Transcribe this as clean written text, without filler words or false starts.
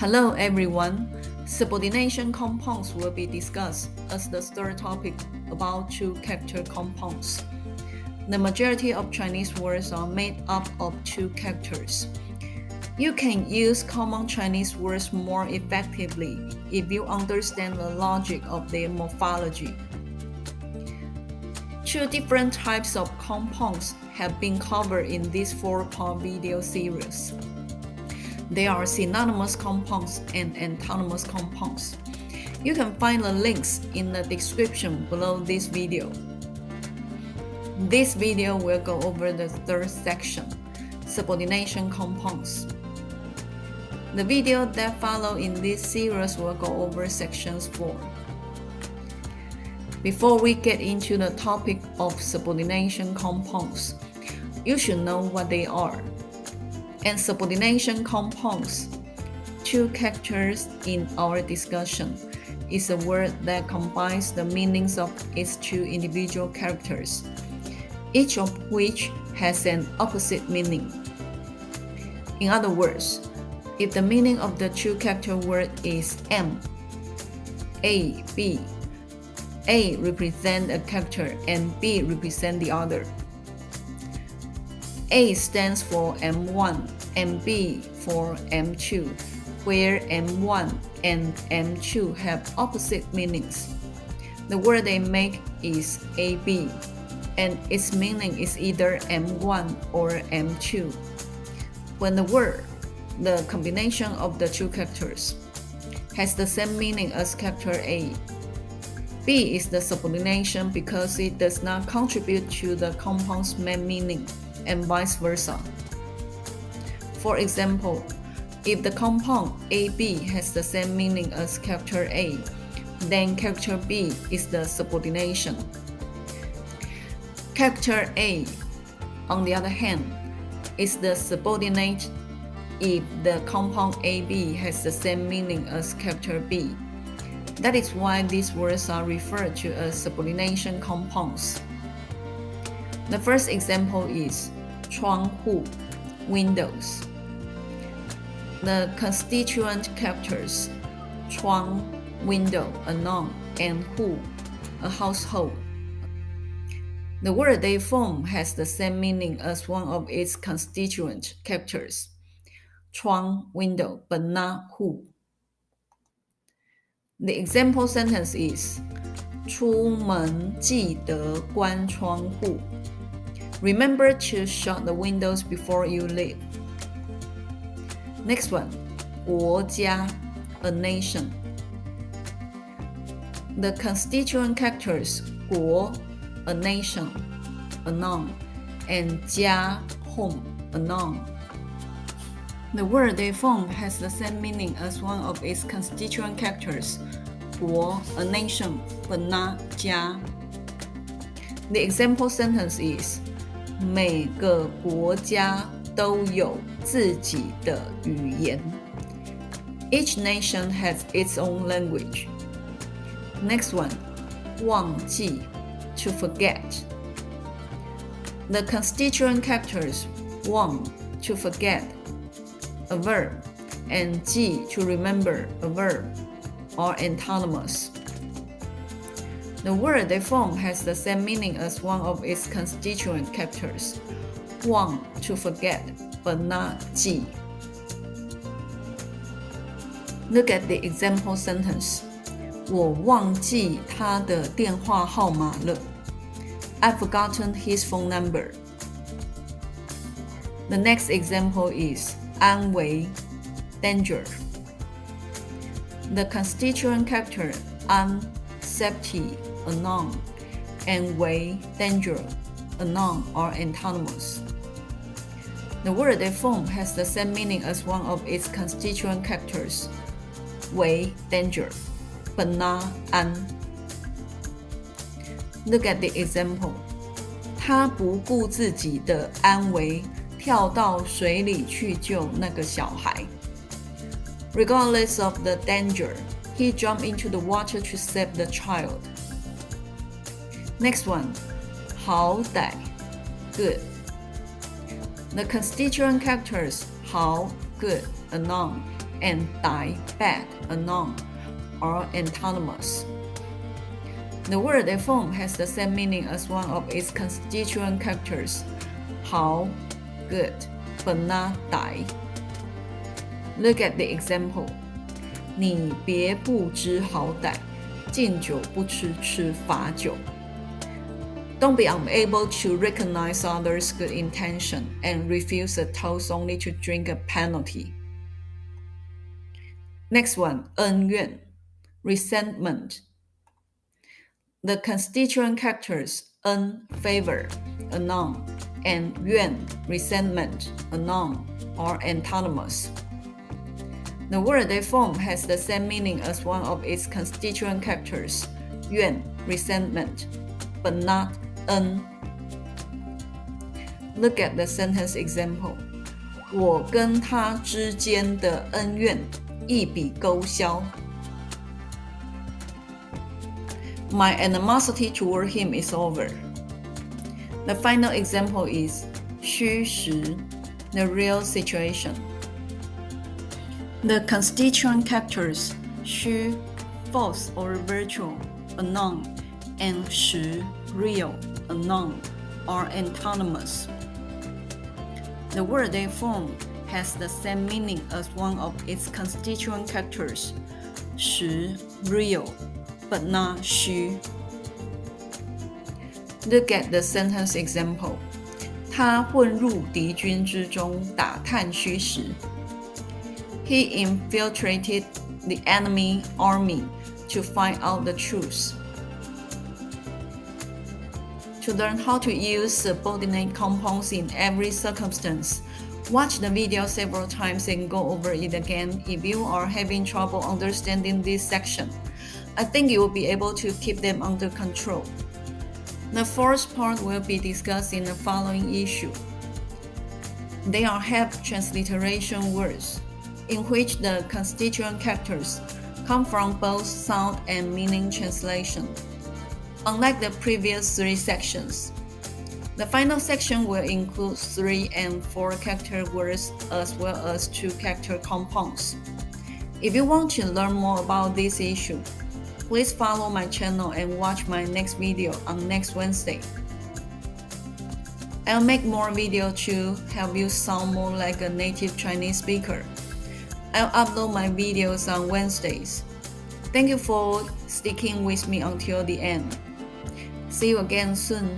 Hello everyone. Subordination compounds will be discussed as the third topic about two character compounds. The majority of Chinese words are made up of two characters. You can use common Chinese words more effectively if you understand the logic of their morphology. Two different types of compounds have been covered in this 4-part video series. There are synonymous compounds and antonymous compounds. You can find the links in the description below this video. This video will go over the third section, subordination compounds. The video that follow in this series will go over sections 4. Before we get into the topic of subordination compounds, you should know what they are. And subordination compounds, two characters in our discussion, is a word that combines the meanings of its two individual characters, each of which has an opposite meaning. In other words, if the meaning of the two character word is M, A, B, A represents a character and B represents the other. A stands for M1 and B for M2, where M1 and M2 have opposite meanings. The word they make is AB, and its meaning is either M1 or M2. When the word, the combination of the two characters, has the same meaning as character A, B is the subordination because it does not contribute to the compound's main meaning, and vice versa. For example, if the compound AB has the same meaning as character A, then character B is the subordination. Character A, on the other hand, is the subordinate if the compound AB has the same meaning as character B. That is why these words are referred to as subordination compounds. The first example is 窗户, windows. The constituent characters 窗, window, a noun, and 户, a household. The word they form has the same meaning as one of its constituent characters, 窗, window, but not 户. The example sentence is 出门记得关窗户. Remember to shut the windows before you leave. Next one, 国家, a nation. The constituent characters 国, a nation, a noun, and 家, home, a noun. The word they form has the same meaning as one of its constituent characters, 国, a nation, but not 家. The example sentence is 每个国家都有自己的语言. Each nation has its own language. Next one, 忘记, to forget. The constituent characters 忘, to forget, a verb, and 记, to remember, a verb, are antonymous. The word they form has the same meaning as one of its constituent characters, 忘, to forget, but not 记. Look at the example sentence. 我忘记他的电话号码了. I've forgotten his phone number. The next example is 安危, danger. The constituent character 安, safety, a noun, and 危, danger, a noun, are antonymous. The word they form has the same meaning as one of its constituent characters, 危, danger, but not 安. Look at the example. 他不顾自己的安危，跳到水里去救那个小孩。Regardless of the danger, he jumped into the water to save the child. Next one, 好歹, good. The constituent characters 好, good, a noun, and dai, bad, a noun, are antonymous. The word they form has the same meaning as one of its constituent characters, 好, good, but not dai. Look at the example. 你别不知好歹，敬酒不吃吃罚酒。Don't be unable to recognize others' good intention and refuse a toast only to drink a penalty. Next one, 恩怨 resentment. The constituent characters 恩 favor, a noun, and 怨 resentment, a noun, are antonymous. The word they form has the same meaning as one of its constituent characters, 怨 resentment, but not 恩. Look at the sentence example. 我跟他之间的恩怨一笔勾销。My animosity toward him is over. The final example is 虚实 the real situation. The constituent characters 虚 false or virtual, a noun, and 实 real, a noun, are antonymous. The word they form has the same meaning as one of its constituent characters, 实 real, but not 虚. Look at the sentence example. 他混入敌军之中，打探虚实。He infiltrated the enemy army to find out the truth. To learn how to use subordinate compounds in every circumstance, watch the video several times and go over it again if you are having trouble understanding this section. I think you will be able to keep them under control. The fourth part will be discussed in the following issue. They are half transliteration words, in which the constituent characters come from both sound and meaning translation. Unlike the previous three sections, the final section will include 3 and 4 character words as well as 2 character compounds. If you want to learn more about this issue, please follow my channel and watch my next video on next Wednesday. I'll make more videos to help you sound more like a native Chinese speaker. I'll upload my videos on Wednesdays. Thank you for sticking with me until the end. See you again soon.